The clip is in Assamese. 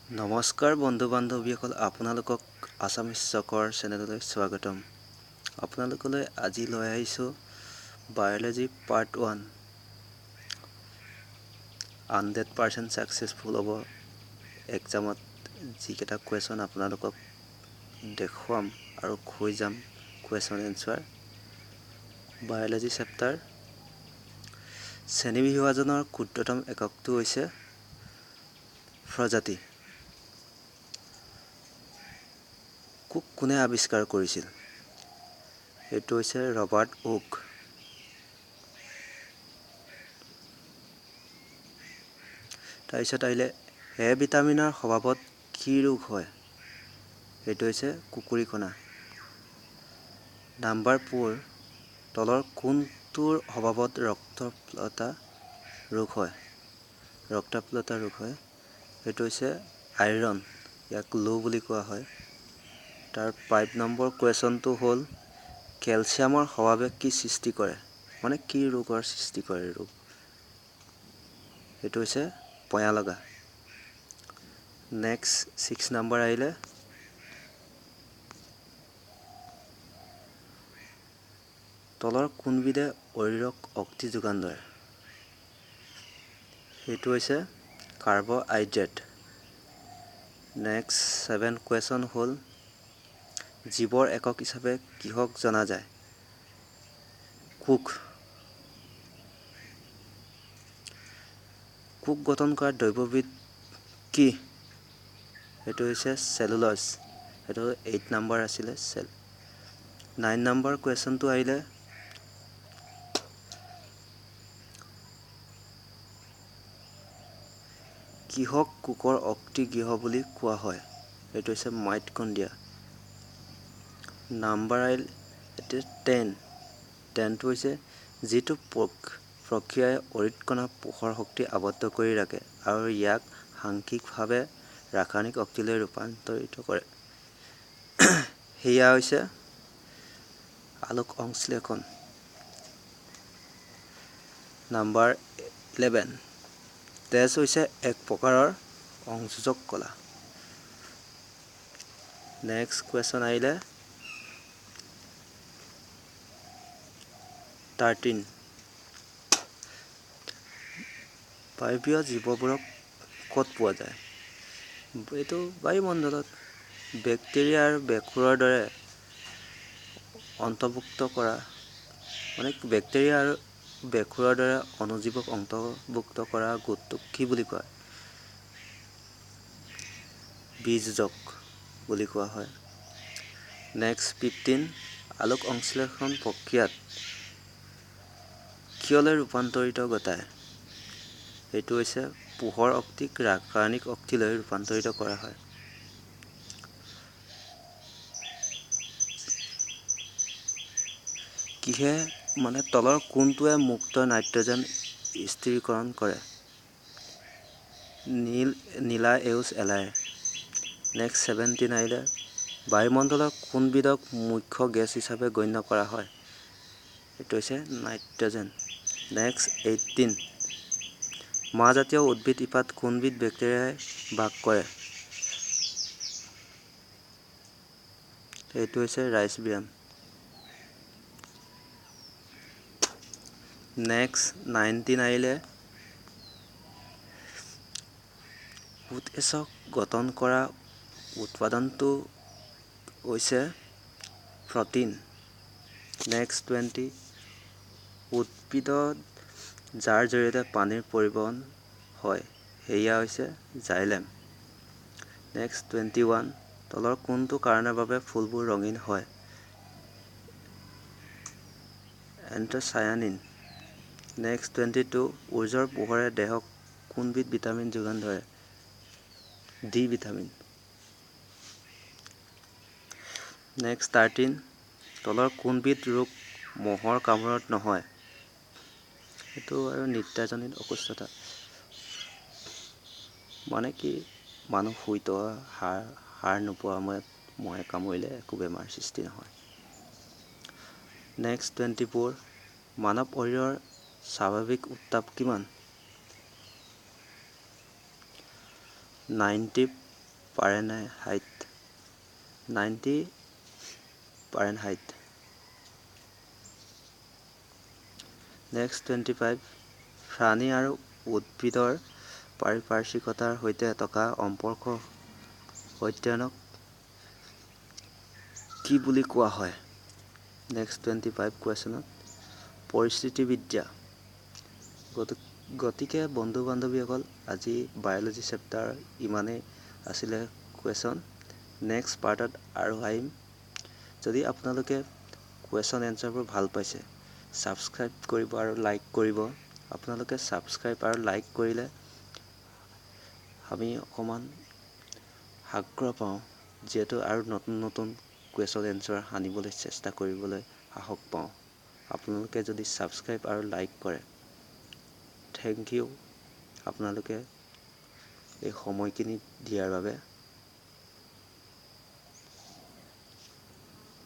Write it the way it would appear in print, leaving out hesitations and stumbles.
নমস্কাৰ বন্ধু বান্ধৱীসকল, আপোনালোকক আছামিজ চকৰ চেনেললৈ স্বাগতম। আপোনালোকলৈ আজি লৈ আহিছোঁ বায়'লজি পাৰ্ট 1। 100% ছাকচেছফুল হ'ব এক্সামত যিকেইটা কুৱেশ্যন আপোনালোকক দেখুৱাম আৰু কৈ যাম কুৱেশ্যন এনচাৰ। বায়'লজি চেপ্টাৰ শ্ৰেণী বিভাজনৰ ক্ষুদ্ৰতম এককটো হৈছে প্ৰজাতি। কুক কোনে আৱিষ্কাৰ কৰিছিল? এইটো হৈছে ৰবাৰ্ট ওক। তাৰপিছত আহিলে এ ভিটামিনৰ স্বভাৱত কি ৰোগ হয়? এইটো হৈছে কুকুৰীকণা। নাম্বাৰ 4, তলৰ কোনটোৰ স্বভাৱত ৰক্তপ্লতা ৰোগ হয়? এইটো হৈছে আইৰণ, ইয়াক লো বুলি কোৱা হয়। তাৰ 5 নম্বৰ কুৱেশ্যনটো হ'ল কেলছিয়ামৰ স্বভাৱে কি সৃষ্টি কৰে, মানে কি ৰোগৰ সৃষ্টি কৰে ৰোগ? এইটো হৈছে পয়া লগা। নেক্সট 6 নম্বৰ আহিলে তলৰ কোনবিধে শৰীৰক শক্তি যোগান ধৰে? সেইটো হৈছে কাৰ্বহাইড্ৰেট। নেক্সট 7 কুৱেশ্যন হ'ল জীৱৰ একক হিচাপে কিহক জনা যায়? কোষ গঠন কৰা দ্ৰব্যবিধ কি? সেইটো হৈছে চেলুলজ। সেইটো 8 নম্বৰ আছিলে। 9 নম্বৰ কুৱেশ্যনটো আহিলে কিহক কোষৰ শক্তি গৃহ বুলি কোৱা হয়? এইটো হৈছে মাইটকণ্ড্ৰিয়া। নাম্বাৰ আহিল 10টো হৈছে যিটো প্ৰক্ৰিয়াই অৰিৎকণা পোষৰ শক্তি আবদ্ধ কৰি ৰাখে আৰু ইয়াক সাংখ্যিকভাৱে ৰাসায়নিক শক্তিলৈ ৰূপান্তৰিত কৰে, সেয়া হৈছে আলোক সংশ্লেষণ। নাম্বাৰ 11, তেজ হৈছে এক প্ৰকাৰৰ সংযোজক কলা। নেক্সট কুৱেশ্যন আহিলে 13, বায়বীয় জীৱবোৰক ক'ত পোৱা যায়? এইটো বায়ুমণ্ডলত বেক্টেৰিয়া আৰু ভেঁকুৰৰ দৰে অন্তৰ্ভুক্ত কৰা, মানে বেক্টেৰিয়া আৰু ভেঁকুৰৰ দৰে অণুজীৱক অন্তৰ্ভুক্ত কৰা গোটটোক কি বুলি কয়? বীজজক বুলি কোৱা হয়। নেক্সট 15, আলোক সংশ্লেষণ প্ৰক্ৰিয়াত কিয়লৈ ৰূপান্তৰিত ঘটায়? এইটো হৈছে পোহৰ শক্তিক ৰাসায়নিক শক্তিলৈ ৰূপান্তৰিত কৰা হয়। কিহে, মানে তলৰ কোনটোৱে মুক্ত নাইট্ৰজেন স্থিৰীকৰণ কৰে? নীলা সেউজ এলায়ে। নেক্সট 17 আহিলে বায়ুমণ্ডলৰ কোনবিধক মুখ্য গেছ হিচাপে গণ্য কৰা হয়? এইটো হৈছে নাইট্ৰজেন। নেক্সট 18, মাহজাতীয় উদ্ভিদ ইপাত কোনবিধ বেক্টেৰিয়াই বাস কৰে? এইটো হৈছে ৰাইজবিয়াম। নেক্সট 19 আহিলে উৎসেচক গঠন কৰা উৎপাদানটো হৈছে প্ৰটিন। নেক্সট 20, উদ্ভিদত যাৰ জৰিয়তে পানীৰ পৰিবহণ হয় সেয়া হৈছে জাইলেম। নেক্সট 21, তলৰ কোনটো কাৰণৰ বাবে ফুলবোৰ ৰঙীন হয়? এন্থোচায়ানিন। নেক্সট 22, সূৰ্যৰ পোহৰে দেহক কোনবিধ ভিটামিন যোগান ধৰে? D vitamin. নেক্সট 13, তলৰ কোনবিধ ৰোগ মহৰ কামোৰত নহয়? এইটো আৰু নিদ্ৰাজনিত অসুস্থতা, মানে কি মানুহ শুই থকা সাৰ নোপোৱা সময়ত মহে কামুৰিলে একো বেমাৰ সৃষ্টি নহয়। নেক্সট 24, মানৱ শৰীৰৰ স্বাভাৱিক উত্তাপ কিমান? 90 Fahrenheit 90 Fahrenheit. Next 25 প্ৰাণী আৰু উদ্ভিদৰ পাৰিপাৰ্শ্বিকতাৰ সৈতে থকা সম্পৰ্ক অধ্যয়নক কি বুলি কোৱা হয়? Next 25 কুৱেশ্যনত পৰিস্থিতিবিদ্যা। গতিকে বন্ধু বান্ধৱীসকল আজি বায়'লজি চেপ্টাৰ ইমানেই আছিলে কুৱেশ্যন। নেক্সট পাৰ্টত আৰু আহিম। যদি আপোনালোকে কুৱেশ্যন এনচাৰবোৰ ভাল পাইছে ছাবস্ক্ৰাইব কৰিব আৰু লাইক কৰিব। আপোনালোকে ছাবস্ক্ৰাইব আৰু লাইক কৰিলে আমি অকণমান আগ্ৰহ পাওঁ, যিহেতু আৰু নতুন নতুন কুৱেশ্যন এনচাৰ আনিবলৈ চেষ্টা কৰিবলৈ সাহস পাওঁ। আপোনালোকে যদি ছাবস্ক্ৰাইব আৰু লাইক কৰে, থেংক ইউ আপোনালোকে এই সময়খিনি দিয়াৰ বাবে।